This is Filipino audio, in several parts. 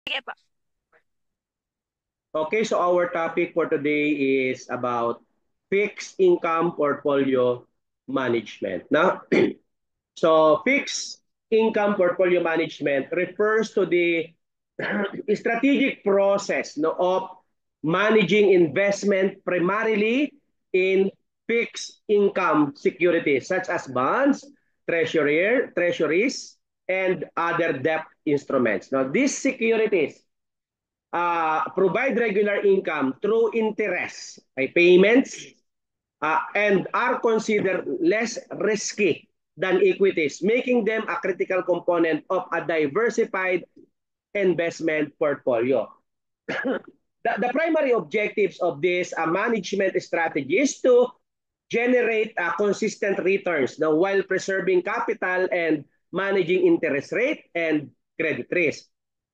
Sige po. Okay, so our topic for today is about fixed income portfolio management. Now, so fixed income portfolio management refers to the strategic process no, of managing investment primarily in fixed income securities such as bonds, treasuries, and other debt instruments. Now, these securities provide regular income through interest payments and are considered less risky than equities, making them a critical component of a diversified investment portfolio. The primary objectives of this management strategy is to generate consistent returns now, while preserving capital and managing interest rate and credit risk.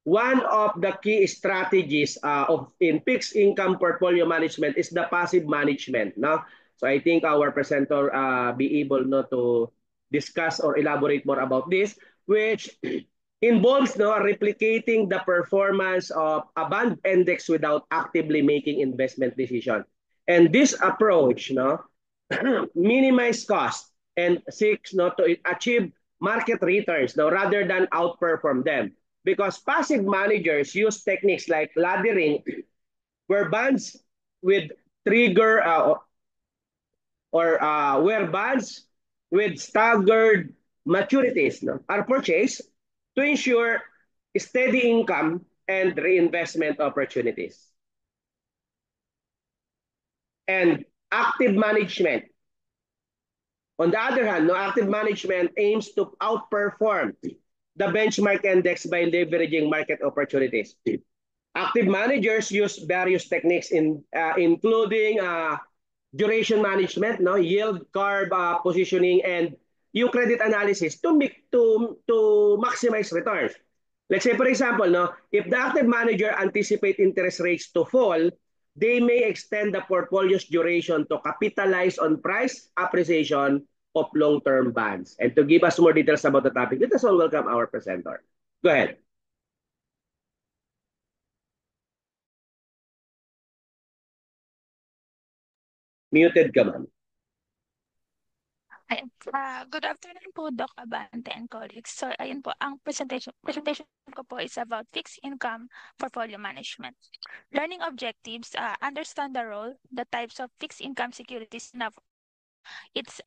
One of the key strategies of in fixed income portfolio management is the passive management. No? So I think our presenter be able no, to discuss or elaborate more about this, which involves no, replicating the performance of a bond index without actively making investment decision. And this approach no, minimize cost and seeks no, to achieve market returns no, rather than outperform them. Because passive managers use techniques like laddering, where bonds with trigger where bonds with staggered maturities no, are purchased to ensure steady income and reinvestment opportunities. And active management, on the other hand, no, active management aims to outperform the benchmark index by leveraging market opportunities. Active managers use various techniques including duration management, no, yield curve positioning, and yung credit analysis to maximize returns. Let's say, for example, no, if the active manager anticipate interest rates to fall, they may extend the portfolio's duration to capitalize on price appreciation of long-term bonds. And to give us more details about the topic, let us all welcome our presenter. Go ahead. Muted ka man. Ayun. Good afternoon po, Doc Abante and colleagues. So, ayun po, ang presentation ko po is about fixed income portfolio management. Learning objectives, understand the role, the types of fixed income securities na its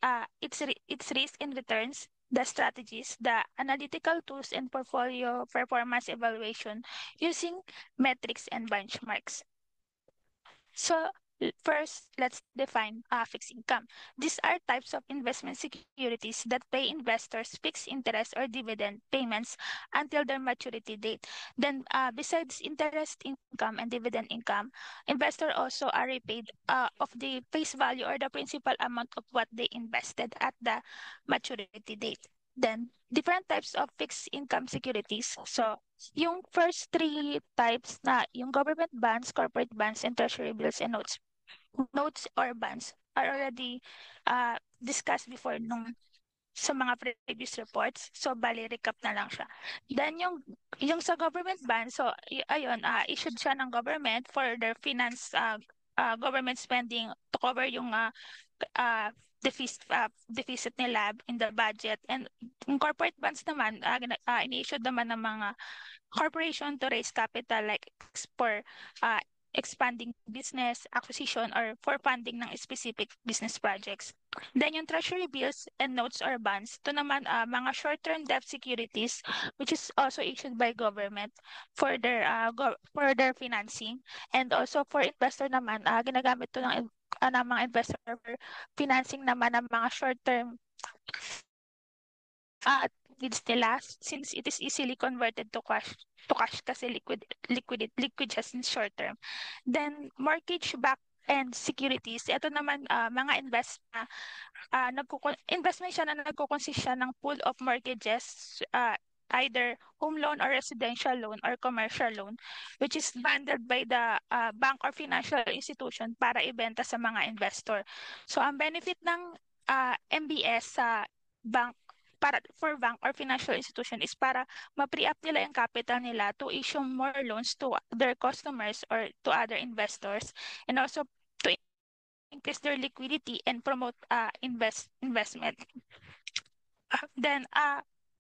risk and returns, the strategies, the analytical tools, and portfolio performance evaluation using metrics and benchmarks. So first, let's define fixed income. These are types of investment securities that pay investors fixed interest or dividend payments until their maturity date. Then, besides interest income and dividend income, investors also are repaid of the face value or the principal amount of what they invested at the maturity date. Then, different types of fixed income securities. So, yung first three types na yung government bonds, corporate bonds, and treasury bills and notes or bonds are already discussed before nung sa mga previous reports. So, bali, recap na lang siya. Then, yung sa government bond, so, ayun, issued siya ng government for their government spending to cover yung deficit nila in the budget. And yung corporate bonds naman, ini-issue naman ng mga corporation to raise capital like for expanding business, acquisition, or for funding ng specific business projects. Then yung treasury bills and notes or bonds, ito naman mga short-term debt securities which is also issued by government for their financing. And also for investor naman, ginagamit ito ng mga investor for financing naman ng mga short-term needs nila since it is easily converted to cash kasi liquid siya since short term. Then mortgage backed and securities. Ito naman mga investment siya na nagkukonsist siya ng pool of mortgages, either home loan or residential loan or commercial loan, which is bundled by the bank or financial institution para ibenta sa mga investor. So ang benefit ng MBS sa bank para for bank or financial institution is para ma-free up nila yung capital nila to issue more loans to their customers or to other investors, and also to increase their liquidity and promote investment. Then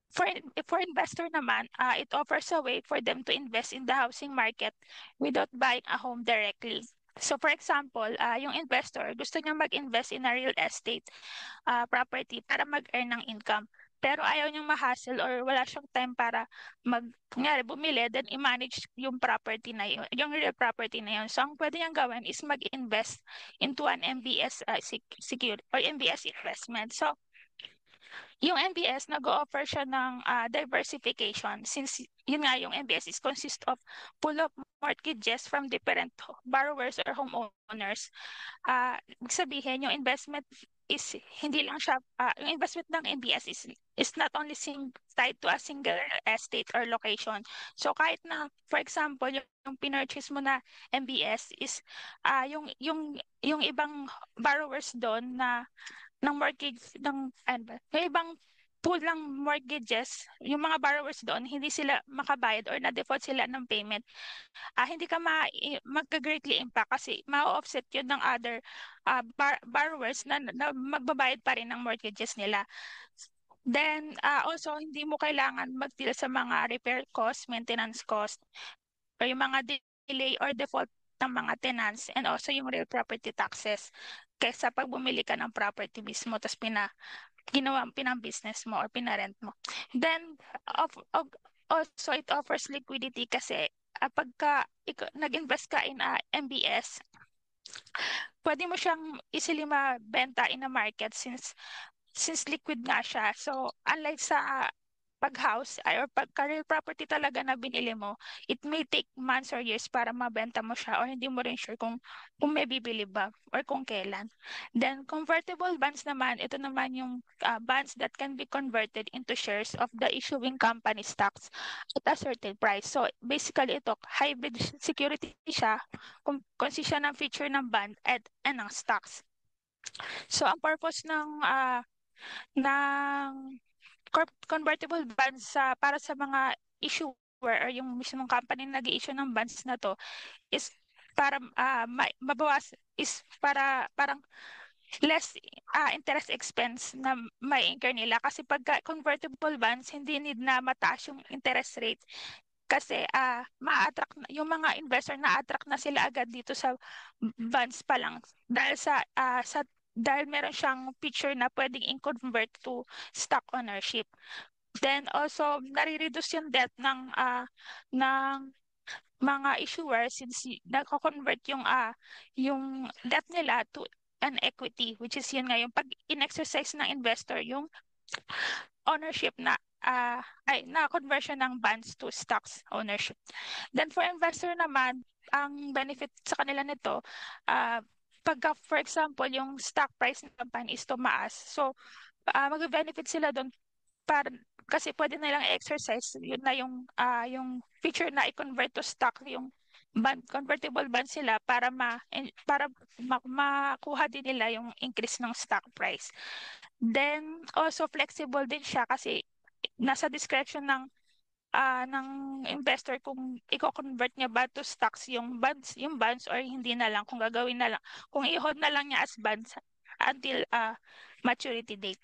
for investor naman, it offers a way for them to invest in the housing market without buying a home directly. So for example, yung investor gusto niya mag-invest in a real estate property para mag-earn ng income. Pero ayaw niyang ma-hassle or wala siyang time para kunyari, bumili, then i-manage yung property na yun, yung real property na yun. So, ang pwede niyang gawin is mag-invest into an MBS security or MBS investment. So, yung MBS, nag-o-offer siya ng diversification since yun nga yung MBS is consist of pool of mortgages from different borrowers or homeowners. Ibig sabihin, yung investment is hindi lang siya, yung investment ng MBS is not only tied to a single estate or location. So kahit na, for example, yung pinurchase mo na MBS is yung ibang borrowers doon na ng mortgage ng ano ba, yung ibang pool ng mortgages, yung mga borrowers doon, hindi sila makabayad or na-default sila ng payment, hindi ka magka-greatly impact kasi ma-offset yun ng other borrowers na magbabayad pa rin ng mortgages nila. Then, also, hindi mo kailangan mag-deal sa mga repair cost, maintenance cost, or yung mga delay or default ng mga tenants, and also yung real property taxes kaysa pag bumili ka ng property mismo tapos pinang-business mo or pinarent mo. Then, also, it offers liquidity kasi pagka nag-invest ka in MBS, pwede mo siyang easily mabenta in a market since liquid nga siya. So, unlike sa pag-house or pag-real property talaga na binili mo, it may take months or years para mabenta mo siya or hindi mo rin sure kung may bibili ba or kung kailan. Then, convertible bonds naman, ito naman yung bonds that can be converted into shares of the issuing company stocks at a certain price. So, basically ito, hybrid security siya kung siya ng feature ng bond and ng stocks. So, ang purpose ng convertible bonds para sa mga issuer or yung mismong company na nag-i-issue ng bonds na to is para mabawas, is para parang less interest expense na may incur nila kasi pagka convertible bonds hindi need na mataas yung interest rate kasi ma-attract yung mga investor na-attract na sila agad dito sa bonds pa lang dahil dahil meron siyang feature na pwedeng i-convert to stock ownership. Then also, nare-reduce yung debt ng mga issuers since nako-convert yung debt nila to an equity, which is yun nga yung pag in-exercise ng investor yung ownership na conversion ng bonds to stocks ownership. Then for investor naman, ang benefit sa kanila nito, pagka for example, yung stock price ng company is tumaas, so mag-benefit sila doon kasi pwede nilang exercise yun na yung feature na i-convert to stock yung convertible bond sila para makuha din nila yung increase ng stock price. Then also flexible din siya kasi nasa discretion ng investor kung i-convert niya ba to stocks yung bonds or hindi na lang, kung gagawin na lang, kung i-hold na lang niya as bonds until maturity date.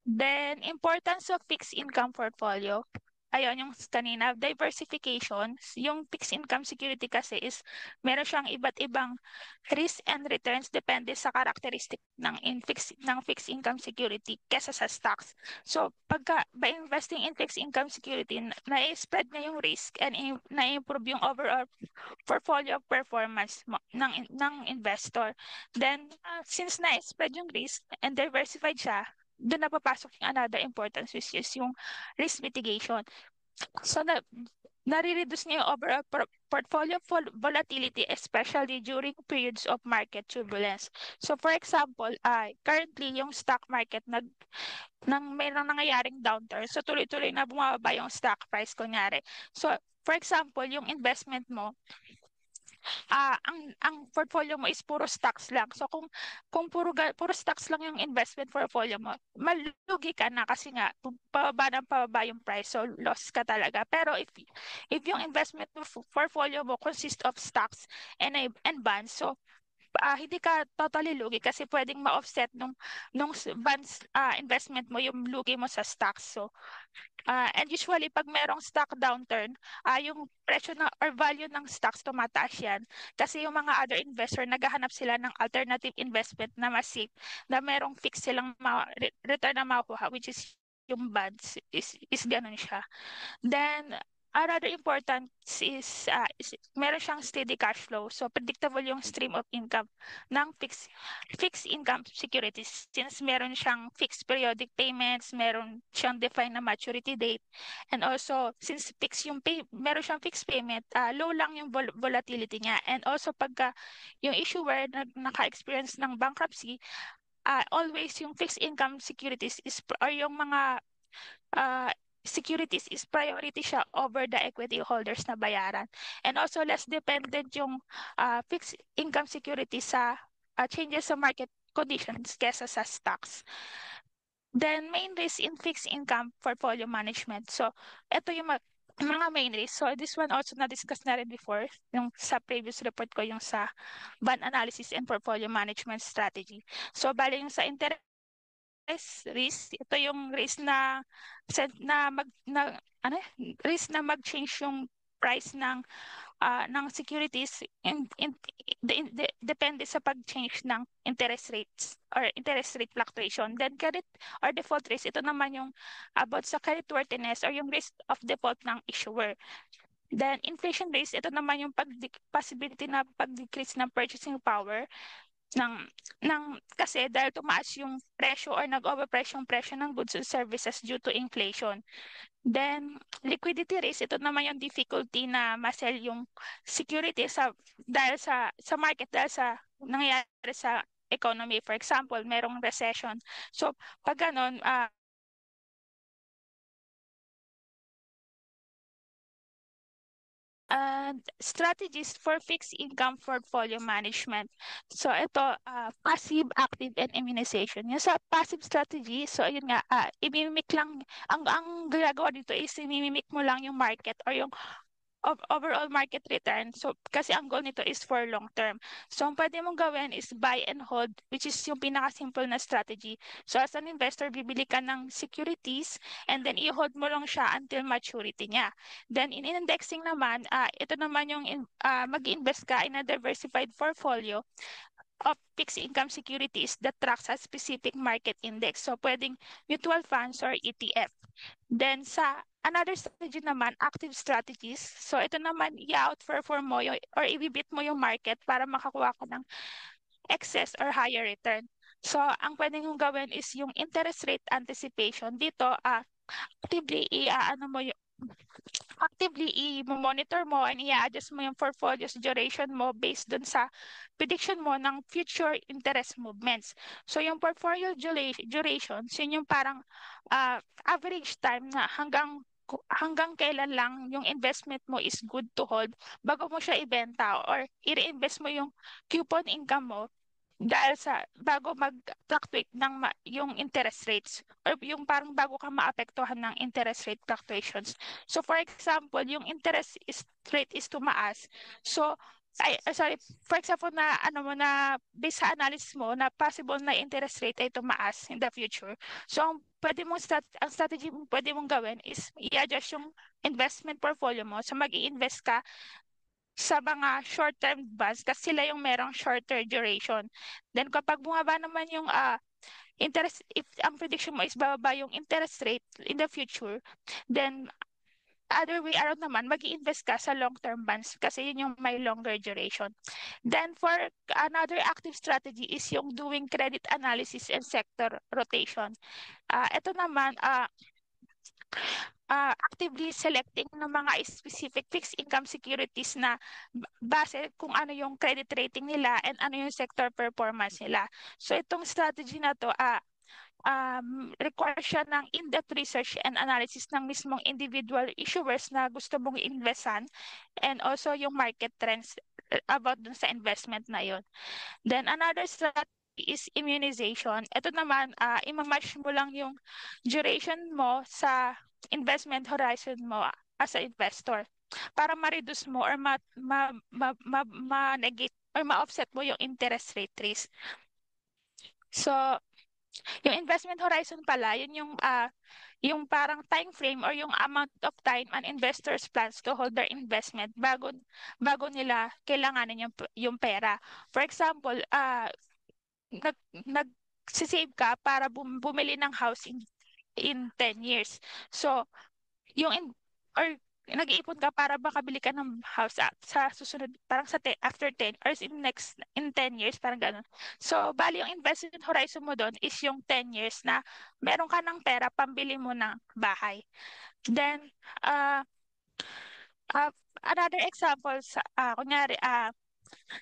Then, importance of fixed income portfolio. Ayun, yung kanina, diversification. Yung fixed income security kasi is meron siyang iba't ibang risk and returns depende sa characteristic ng fixed income security kesa sa stocks. So, by investing in fixed income security, na-spread niya yung risk and na-improve yung overall portfolio performance ng investor. Then, since na-spread yung risk and diversified siya, doon na papasok yung another importance which is yung risk mitigation. So, nare-reduce niya yung overall portfolio volatility, especially during periods of market turbulence. So, for example, currently, yung stock market, mayroong nangyayaring downturn, so tuloy-tuloy na bumababa yung stock price, kunyari. So, for example, yung investment mo, ang portfolio mo is puro stocks lang. So kung puro stocks lang yung investment portfolio mo, malugi ka na kasi nga pababa ng pababa yung price. So loss ka talaga. Pero if yung investment portfolio mo consists of stocks and bonds, so hindi ka totally lugi kasi pwedeng ma-offset nung bonds investment mo yung lugi mo sa stocks. So and usually, pag merong stock downturn, yung presyo na or value ng stocks tumataas yan. Kasi yung mga other investor, naghahanap sila ng alternative investment na mas safe, na merong fixed silang return na makuha, which is yung bonds, is ganun siya. Then, another important is meron siyang steady cash flow. So, predictable yung stream of income ng fixed income securities. Since meron siyang fixed periodic payments, meron siyang defined na maturity date, and also, since meron siyang fixed payment, low lang yung volatility niya. And also, pagka yung issuer naka-experience ng bankruptcy, always yung fixed income securities or yung mga uh, securities is priority siya over the equity holders na bayaran. And also less dependent yung fixed income securities sa changes sa market conditions kesa sa stocks. Then main risk in fixed income portfolio management. So ito yung mga main risk. So this one also na-discuss na rin before yung sa previous report ko yung sa bond analysis and portfolio management strategy. So bali yung sa interest risk, ito yung risk na na mag na ano risk na mag-change yung price ng securities depende sa pag-change ng interest rates or interest rate fluctuation. Then credit or default risk, ito naman yung about sa creditworthiness or yung risk of default ng issuer. Then inflation risk, ito naman yung possibility na pag-decrease ng purchasing power ng kasi dahil tumaas yung presyo or nag-overprice yung presyo ng goods and services due to inflation. Then liquidity risk, ito naman yung difficulty na ma-sell yung security dahil sa market dahil sa nangyayari sa economy. For example, merong recession. So pag ganon, and strategies for fixed income portfolio management. So ito, passive, active, and immunization. Yung sa passive strategy, so yun nga, imimik lang, ang ginagawa dito is imimik mo lang yung market or yung overall market return. So, kasi ang goal nito is for long term. So, ang pwede mong gawin is buy and hold, which is yung pinaka-simple na strategy. So, as an investor, bibili ka ng securities and then i-hold mo lang siya until maturity niya. Then, in indexing naman, ito naman yung mag-invest ka in a diversified portfolio of fixed income securities that tracks a specific market index. So, pwedeng mutual funds or ETF. Then sa another strategy naman, active strategies. So ito naman, i-outperform mo or ibibit mo yung market para makakuha ka ng excess or higher return. So ang pwedeng mong gawin is yung interest rate anticipation. Dito, actively i-ano mo actively i-monitor mo and i-adjust mo yung portfolio's duration mo based dun sa prediction mo ng future interest movements. So yung portfolio duration, yun yung parang average time na hanggang kailan lang yung investment mo is good to hold bago mo siya ibenta or i-reinvest mo yung coupon income mo dahil sa bago mag-fluctuate yung interest rates or yung parang bago ka maapektuhan ng interest rate fluctuations. So for example, yung rate is tumaas. So sorry, for example na ano mo na based sa analysis mo na possible na interest rate ay tumaas in the future. So ang strategy mo pwede mong gawin is i-adjust yung investment portfolio mo. So mag-i-invest ka sa mga short-term bonds kasi sila yung merong shorter duration. Then kapag bumaba naman yung interest, if ang prediction mo is bababa yung interest rate in the future, then other way around naman, mag-invest ka sa long-term bonds kasi yun yung may longer duration. Then for another active strategy is yung doing credit analysis and sector rotation. Ito naman, actively selecting ng mga specific fixed income securities na base kung ano yung credit rating nila and ano yung sector performance nila. So itong strategy na to, require siya ng in-depth research and analysis ng mismong individual issuers na gusto mong investan and also yung market trends about dun sa investment na yon. Then another strategy is immunization. Ito naman, imamatch mo lang yung duration mo sa investment horizon mo as a investor para ma-reduce mo or ma-negate or ma-offset mo yung interest rate risk. So, yung investment horizon pala, yun yung parang time frame or yung amount of time an investors plans to hold their investment bago nila kailanganin yung pera. For example, nagsisave ka para bumili ng house in 10 years. So, yung or nag-iipon ka para makabili ka ng house sa susunod parang after 10 or in 10 years parang ganun. So bali yung investment horizon mo doon is yung 10 years na meron ka ng pera pambili mo ng bahay. Then uh, uh, another example sa kunyari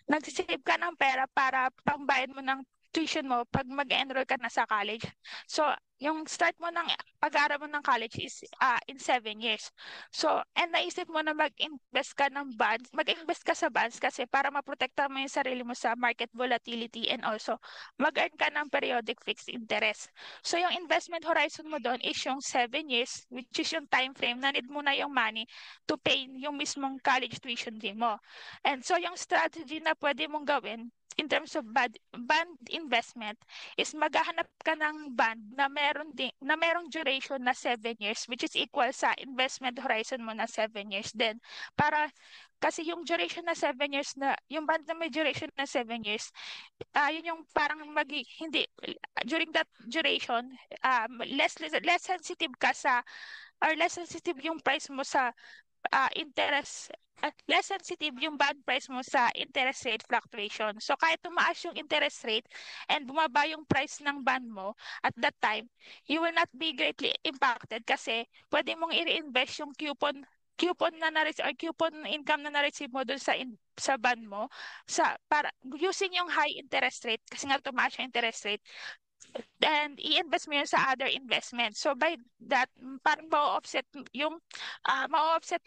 nagsisave ka ng pera para pangbayad mo ng tuition mo pag mag-enroll ka na sa college. So, yung start mo ng pag-aaral mo ng college is in 7 years. So, and naisip mo na mag-invest ka ng bonds, mag-invest ka sa bonds kasi para maprotekta mo yung sarili mo sa market volatility and also mag-earn ka ng periodic fixed interest. So, yung investment horizon mo doon is yung 7 years, which is yung time frame na need mo na yung money to pay yung mismong college tuition fee mo. And so yung strategy na pwede mong gawin in terms of bond investment is maghahanap ka ng bond na merong duration na 7 years which is equal sa investment horizon mo na 7 years din. Para kasi yung duration na 7 years na yung bond na may duration na 7 years, yun yung parang hindi during that duration, less sensitive ka sa or less sensitive yung price mo sa interest less sensitive yung bond price mo sa interest rate fluctuation. So kahit tumaas yung interest rate and bumaba yung price ng bond mo at that time, you will not be greatly impacted kasi pwede mong i-reinvest yung coupon na na-receive or coupon income na na-receive mo dun sa bond mo para using yung high interest rate kasi nga tumaas yung interest rate and i-invest mo yun sa other investment. So by that, parang ma-offset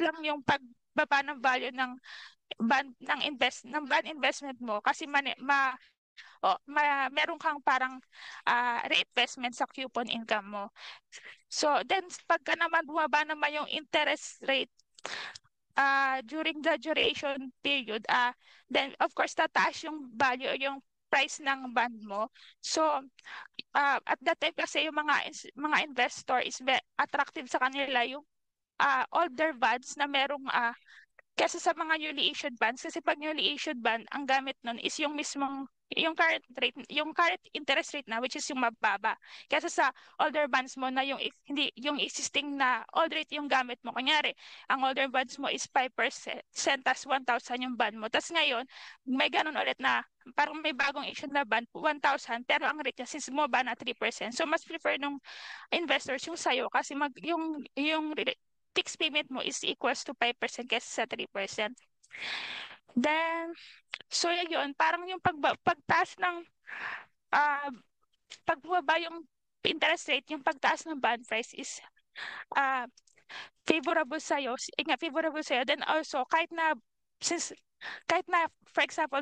lang yung pagbaba ng value ng bond investment mo kasi meron kang parang reinvestment sa coupon income mo. So then pagka naman bumaba naman yung interest rate during the duration period, then of course tataas yung value o yung price ng bond mo. So at that time kasi yung mga investor is attractive sa kanila yung older bonds na merong kesa sa mga newly issued bonds kasi pag newly issued bond ang gamit nun is yung mismong yung current interest rate na which is yung mababa kesa sa older bonds mo na hindi yung existing na old rate yung gamit mo kunyari ang older bonds mo is 5% tas 1,000 yung bond mo tas ngayon may ganun ulit na parang may bagong issue na bond 1,000 pero ang rate niya since mo ba na 3%, so mas prefer nung investors yung sayo kasi yung fixed payment mo is equals to 5% kaysa sa 3%. Then, so yun, parang yung pagtaas ng, uh, pagbaba yung interest rate, yung pagtaas ng bond price is uh, favorable sa'yo, favorable sa'yo. Then also, kahit na, for example,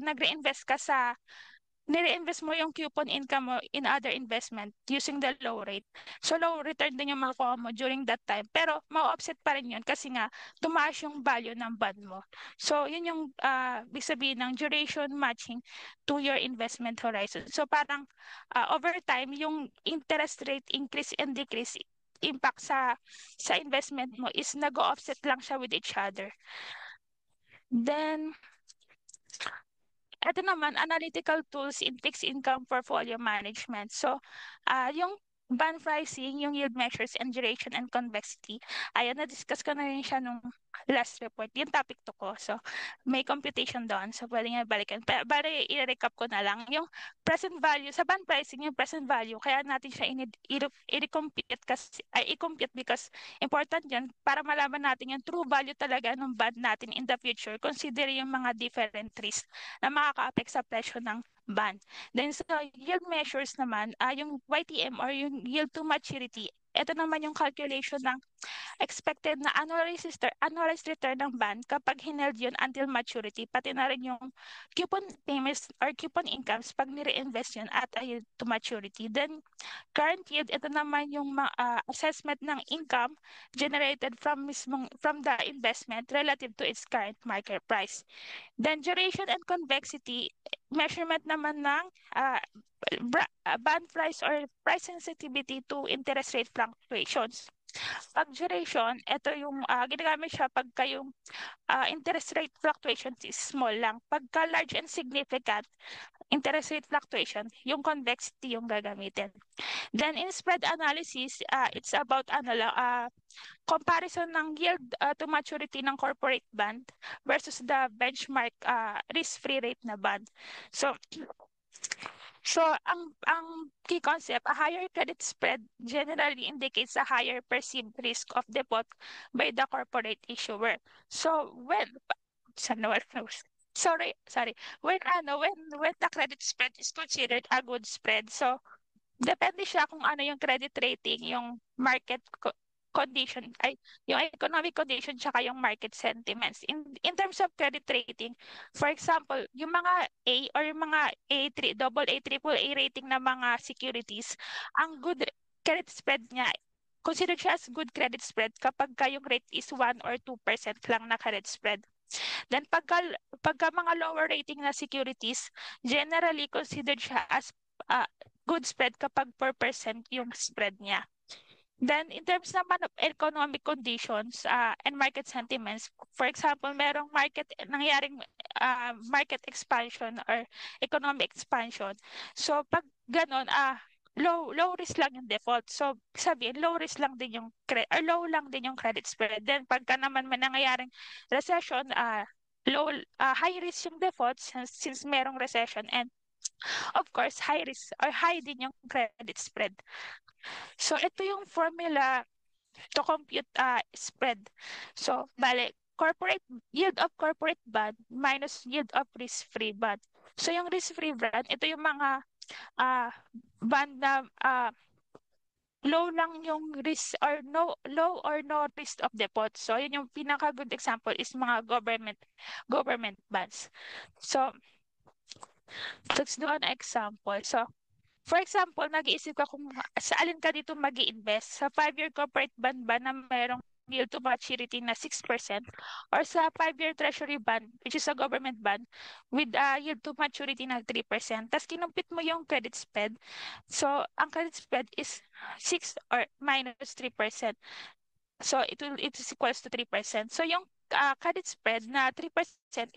nire-invest mo yung coupon income mo in other investment using the low rate. So low return din yung makuha mo during that time. Pero ma-offset pa rin yun kasi nga tumaas yung value ng bond mo. So yun yung ibig sabihin ng duration matching to your investment horizon. So parang over time, yung interest rate increase and decrease impact sa investment mo is nag-offset lang siya with each other. Then, ito naman, analytical tools in fixed income portfolio management. So, yung bond pricing, yung yield measures, and duration and convexity, ayun, na-discuss ko na rin siya nung last report. Yung topic to ko. So, may computation doon. So, pwede nga balikan. Bale, i-recap ko na lang. Yung present value, sa bond pricing, yung present value, kaya natin siya i-compute because important yan para malaman natin yung true value talaga ng bond natin in the future, considering yung mga different risks na makaka-affect sa presyo ng bond. Then sa yield measures naman, yung YTM or yung yield to maturity, ito naman yung calculation ng expected na annualized return ng bond kapag hineld yun until maturity, pati na rin yung coupon payments or coupon incomes pag nire-invest yun at a yield to maturity. Then, current yield, ito naman yung assessment ng income generated from the investment relative to its current market price. Then, duration and convexity, measurement naman ng bond price or price sensitivity to interest rate fluctuations. Pag duration, ito yung ginagamit siya pagka yung interest rate fluctuations is small lang. Pagka large and significant interest rate fluctuation, yung convexity yung gagamitin. Then in spread analysis, it's about comparison ng yield to maturity ng corporate bond versus the benchmark risk-free rate na bond. So, ang key concept, a higher credit spread generally indicates a higher perceived risk of default by the corporate issuer. So, sorry, when the credit spread is considered a good spread, so depende siya kung ano yung credit rating, yung condition, yung economic condition, tsaka yung market sentiments. In terms of credit rating, for example, yung mga A or yung mga A3, double A, triple A rating na mga securities, ang good credit spread niya, considered siya as good credit spread kapag yung rate is 1 or 2% lang na credit spread. Then pagka mga lower rating na securities, generally considered siya as good spread kapag per percent yung spread niya. Then, in terms naman of economic conditions and market sentiments, for example, merong nangyaring market expansion or economic expansion. So, pag ganon, low risk lang yung default. So, sabihin, low risk lang din yung low lang din yung credit spread. Then, pagka naman may nangyaring recession, high risk yung default since merong recession, and of course, high risk or high din yung credit spread. So, ito yung formula to compute spread. So, bale, yield of corporate bond minus yield of risk-free bond. So, yung risk-free bond, ito yung mga bond na low lang yung risk or low or no risk of default. So, yun yung pinaka-good example is mga government bonds. So, let's do an example. So, for example, nag-iisip ka kung sa alin ka dito mag-i-invest. Sa 5-year corporate bond ba na mayroong yield to maturity na 6% or sa 5-year treasury bond, which is a government bond, with yield to maturity na 3%. Tapos kinumpit mo yung credit spread. So, ang credit spread is 6 or minus 3%. So, it is equals to 3%. So, yung credit spread na 3%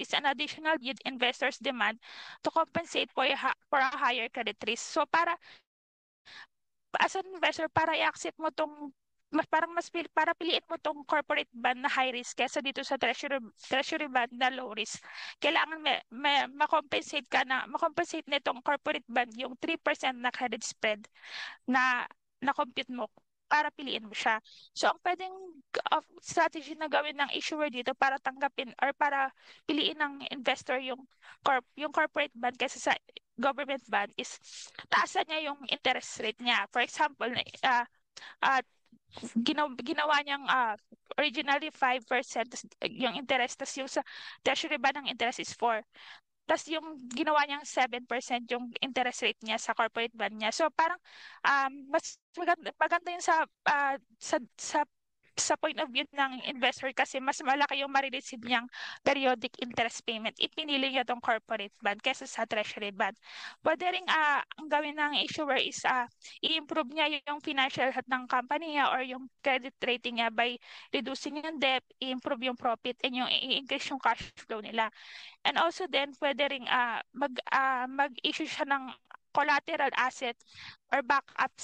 is an additional yield investors demand to compensate for a higher credit risk. So, as an investor, para i-accept mo para piliin mo tong corporate bond na high risk kaysa dito sa treasury bond na low risk. Kailangan makompensate nitong corporate bond yung 3% na credit spread na na-compute mo para piliin mo siya. So, ang pwedeng strategy na gawin ng issuer dito para tanggapin or para piliin ng investor yung corporate bond kaysa sa government bond is taasan niya yung interest rate niya. For example, ginawa niyang originally 5% yung interest, tas yung sa treasury bond ng interest is 4. Tas yung ginawa niyang 7% yung interest rate niya sa corporate bond niya. So parang mas maganda yun sa point of view ng investor kasi mas malaki yung marireceive niyang periodic interest payment. Ipinili niya tong corporate bond kaysa sa treasury bond. Pwede rin ang gawin ng issuer is i-improve niya yung financial health ng company niya or yung credit rating niya by reducing yung debt, i-improve yung profit, and yung i-increase yung cash flow nila. And also then, pwede rin mag-issue siya ng collateral asset or backup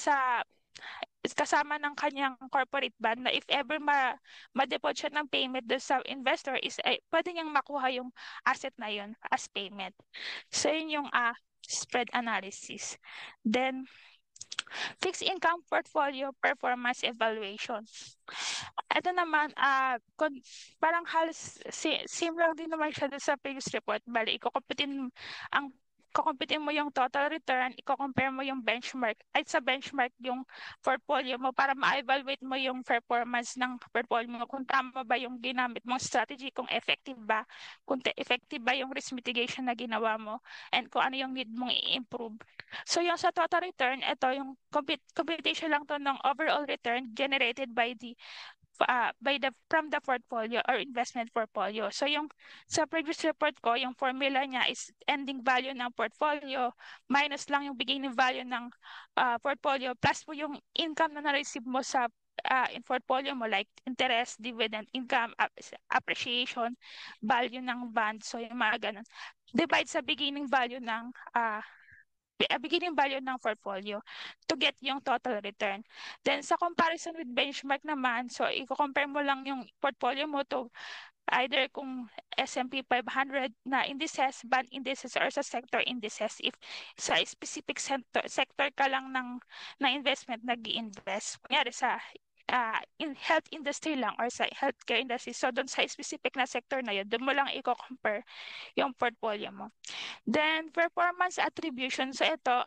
kasama ng kanyang corporate bond na if ever ma-default siya ng payment doon sa investor is pwede niyang makuha yung asset na yun as payment. So yun yung spread analysis. Then, fixed income portfolio performance evaluation. Ito naman, parang halos same lang din naman siya doon sa previous report. Bali, ikukumputin ang kukumpitin mo yung total return, i-compare mo yung benchmark, ay sa benchmark yung portfolio mo para ma-evaluate mo yung performance ng portfolio mo, kung tama ba yung ginamit mong strategy, kung effective ba, kung effective ba yung risk mitigation na ginawa mo, and kung ano yung need mong i-improve. So yung sa total return, ito yung computation lang to ng overall return generated by the from the portfolio or investment portfolio. So yung sa previous report ko, yung formula niya is ending value ng portfolio minus lang yung beginning value ng portfolio plus po yung income na na-receive mo sa in portfolio mo like interest, dividend, income, appreciation, value ng bond. So yung mga ganun. Divide sa beginning value ng beginning value ng portfolio to get yung total return. Then sa comparison with benchmark naman, so i-compare mo lang yung portfolio mo to either kung S&P 500 na indices, bond indices, or sa sector indices. If sa specific sector ka lang na investment nag-i-invest, kunyari sa in health industry lang or sa healthcare industry, so doon sa specific na sector na yun, doon mo lang i-compare yung portfolio mo. Then, performance attribution. So, ito,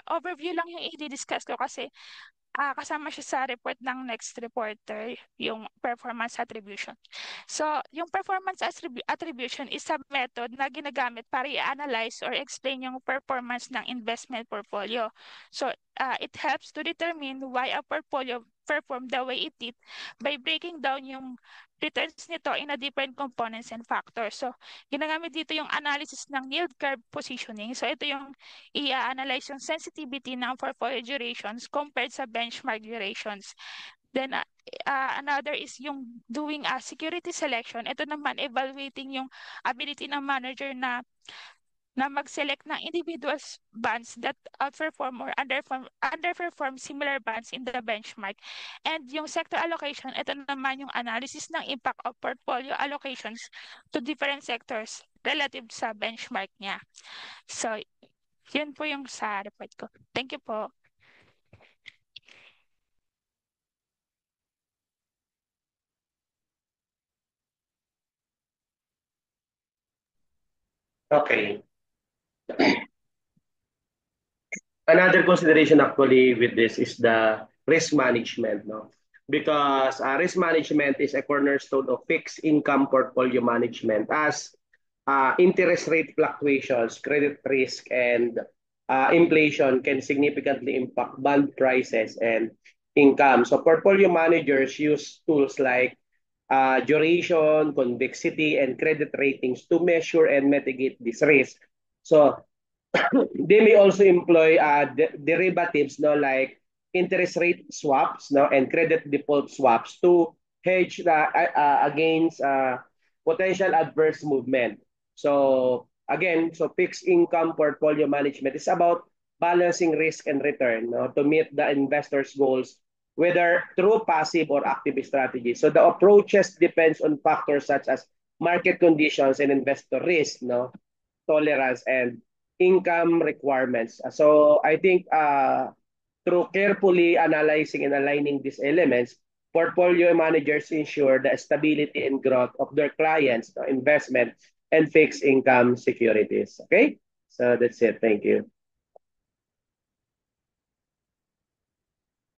overview lang yung i-discuss ko kasi kasama siya sa report ng next reporter, yung performance attribution. So, yung performance attribution is a method na ginagamit para i-analyze or explain yung performance ng investment portfolio. So, it helps to determine why a portfolio performed the way it did by breaking down yung returns nito in a different components and factors. So, ginagamit dito yung analysis ng yield curve positioning. So, ito yung i-analyze yung sensitivity ng portfolio durations compared sa benchmark durations. Then, another is yung doing a security selection. Ito naman, evaluating yung ability ng manager na mag-select ng individual bonds that outperform or underperform similar bonds in the benchmark. And yung sector allocation, ito naman yung analysis ng impact of portfolio allocations to different sectors relative sa benchmark niya. So, yun po yung sa report ko. Thank you po. Okay. Another consideration actually with this is the risk management, no? Because risk management is a cornerstone of fixed income portfolio management as interest rate fluctuations, credit risk, and inflation can significantly impact bond prices and income. So portfolio managers use tools like duration, convexity, and credit ratings to measure and mitigate this risk. So they may also employ derivatives, no, like interest rate swaps, no, and credit default swaps to hedge against potential adverse movement. So again, so fixed income portfolio management is about balancing risk and return, no, to meet the investor's goals, whether through passive or active strategies. So the approaches depends on factors such as market conditions and investor risk, no, tolerance, and income requirements. So I think through carefully analyzing and aligning these elements, portfolio managers ensure the stability and growth of their clients, investment, and fixed income securities. Okay, so that's it. Thank you.